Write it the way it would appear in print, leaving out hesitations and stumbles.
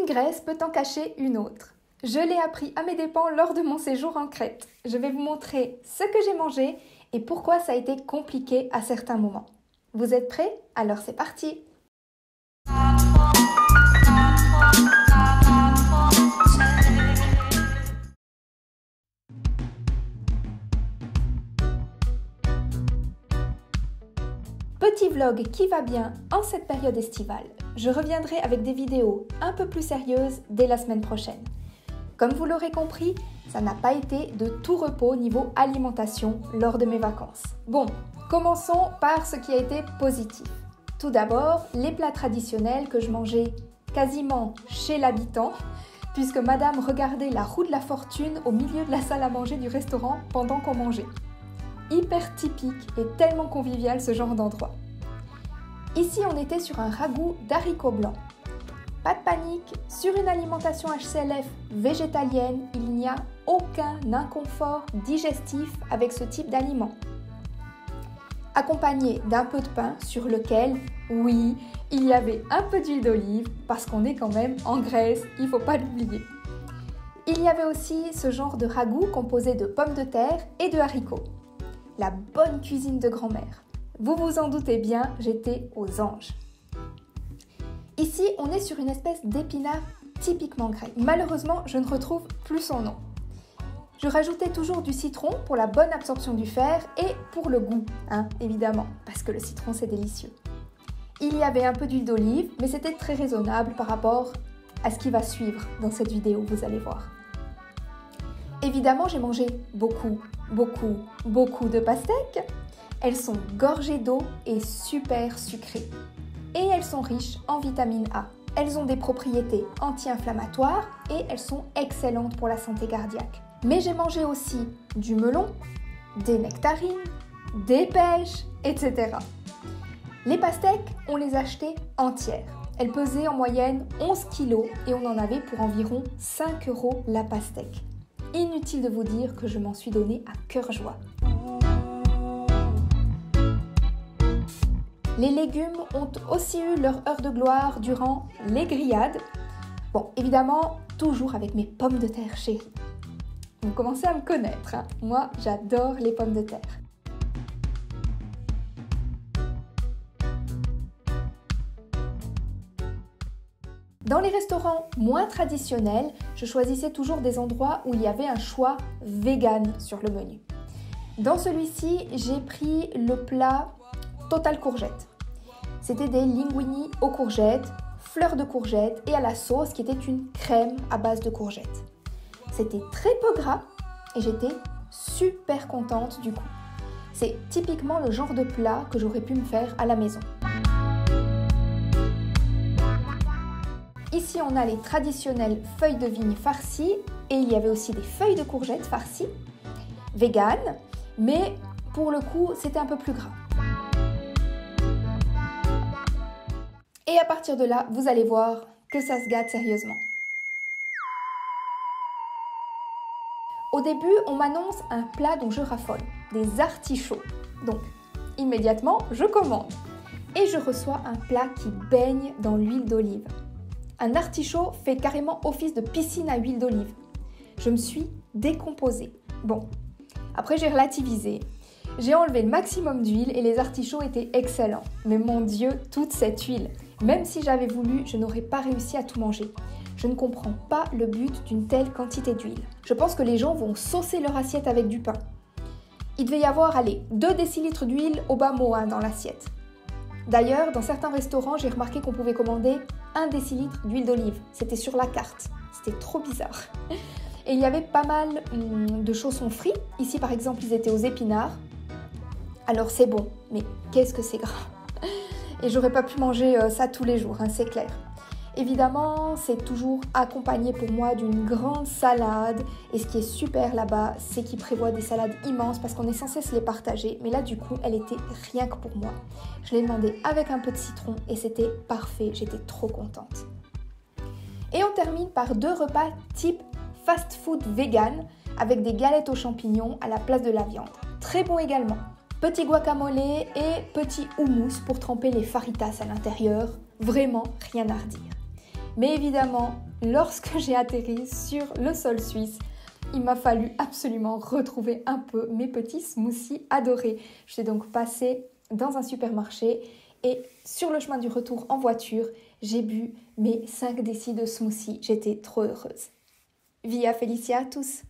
Une graisse peut en cacher une autre. Je l'ai appris à mes dépens lors de mon séjour en Crète. Je vais vous montrer ce que j'ai mangé et pourquoi ça a été compliqué à certains moments. Vous êtes prêts? Alors c'est parti! Petit vlog qui va bien en cette période estivale. Je reviendrai avec des vidéos un peu plus sérieuses dès la semaine prochaine. Comme vous l'aurez compris, ça n'a pas été de tout repos niveau alimentation lors de mes vacances. Bon, commençons par ce qui a été positif. Tout d'abord, les plats traditionnels que je mangeais quasiment chez l'habitant, puisque madame regardait la roue de la fortune au milieu de la salle à manger du restaurant pendant qu'on mangeait. Hyper typique et tellement convivial ce genre d'endroit. Ici, on était sur un ragoût d'haricots blancs. Pas de panique, sur une alimentation HCLF végétalienne, il n'y a aucun inconfort digestif avec ce type d'aliment. Accompagné d'un peu de pain sur lequel, oui, il y avait un peu d'huile d'olive parce qu'on est quand même en Grèce, il ne faut pas l'oublier. Il y avait aussi ce genre de ragoût composé de pommes de terre et de haricots. La bonne cuisine de grand-mère. Vous vous en doutez bien, j'étais aux anges. Ici, on est sur une espèce d'épinard typiquement grec. Malheureusement, je ne retrouve plus son nom. Je rajoutais toujours du citron pour la bonne absorption du fer et pour le goût, évidemment, parce que le citron c'est délicieux. Il y avait un peu d'huile d'olive, mais c'était très raisonnable par rapport à ce qui va suivre dans cette vidéo, vous allez voir. Évidemment, j'ai mangé beaucoup de pastèques. Elles sont gorgées d'eau et super sucrées. Et elles sont riches en vitamine A. Elles ont des propriétés anti-inflammatoires et elles sont excellentes pour la santé cardiaque. Mais j'ai mangé aussi du melon, des nectarines, des pêches, etc. Les pastèques, on les achetait entières. Elles pesaient en moyenne 11 kg et on en avait pour environ 5 € la pastèque. Inutile de vous dire que je m'en suis donné à cœur joie. Les légumes ont aussi eu leur heure de gloire durant les grillades. Bon, évidemment, toujours avec mes pommes de terre chéries. Vous commencez à me connaître, Moi, j'adore les pommes de terre. Dans les restaurants moins traditionnels, je choisissais toujours des endroits où il y avait un choix vegan sur le menu. Dans celui-ci, j'ai pris le plat Total Courgette. C'était des linguini aux courgettes, fleurs de courgettes et à la sauce qui était une crème à base de courgettes. C'était très peu gras et j'étais super contente du coup. C'est typiquement le genre de plat que j'aurais pu me faire à la maison. Ici, on a les traditionnelles feuilles de vigne farcies et il y avait aussi des feuilles de courgettes farcies, vegan, mais pour le coup, c'était un peu plus gras. Et à partir de là, vous allez voir que ça se gâte sérieusement. Au début, on m'annonce un plat dont je raffole, des artichauts. Donc, immédiatement, je commande. Et je reçois un plat qui baigne dans l'huile d'olive. Un artichaut fait carrément office de piscine à huile d'olive. Je me suis décomposée. Bon, après j'ai relativisé. J'ai enlevé le maximum d'huile et les artichauts étaient excellents. Mais mon Dieu, toute cette huile. Même si j'avais voulu, je n'aurais pas réussi à tout manger. Je ne comprends pas le but d'une telle quantité d'huile. Je pense que les gens vont saucer leur assiette avec du pain. Il devait y avoir, 2 décilitres d'huile au bas mot dans l'assiette. D'ailleurs, dans certains restaurants, j'ai remarqué qu'on pouvait commander 1 décilitre d'huile d'olive. C'était sur la carte. C'était trop bizarre. Et il y avait pas mal de chaussons frits. Ici, par exemple, ils étaient aux épinards. Alors c'est bon, mais qu'est-ce que c'est gras. Et j'aurais pas pu manger ça tous les jours, c'est clair. Évidemment, c'est toujours accompagné pour moi d'une grande salade. Et ce qui est super là-bas, c'est qu'ils prévoient des salades immenses parce qu'on est censé se les partager. Mais là, du coup, elle était rien que pour moi. Je l'ai demandé avec un peu de citron et c'était parfait. J'étais trop contente. Et on termine par 2 repas type fast-food vegan avec des galettes aux champignons à la place de la viande. Très bon également. Petit guacamole et petit houmous pour tremper les faritas à l'intérieur. Vraiment rien à redire. Mais évidemment, lorsque j'ai atterri sur le sol suisse, il m'a fallu absolument retrouver un peu mes petits smoothies adorés. Je suis donc passée dans un supermarché et sur le chemin du retour en voiture, j'ai bu mes 5 décis de smoothie. J'étais trop heureuse. Via Felicia à tous!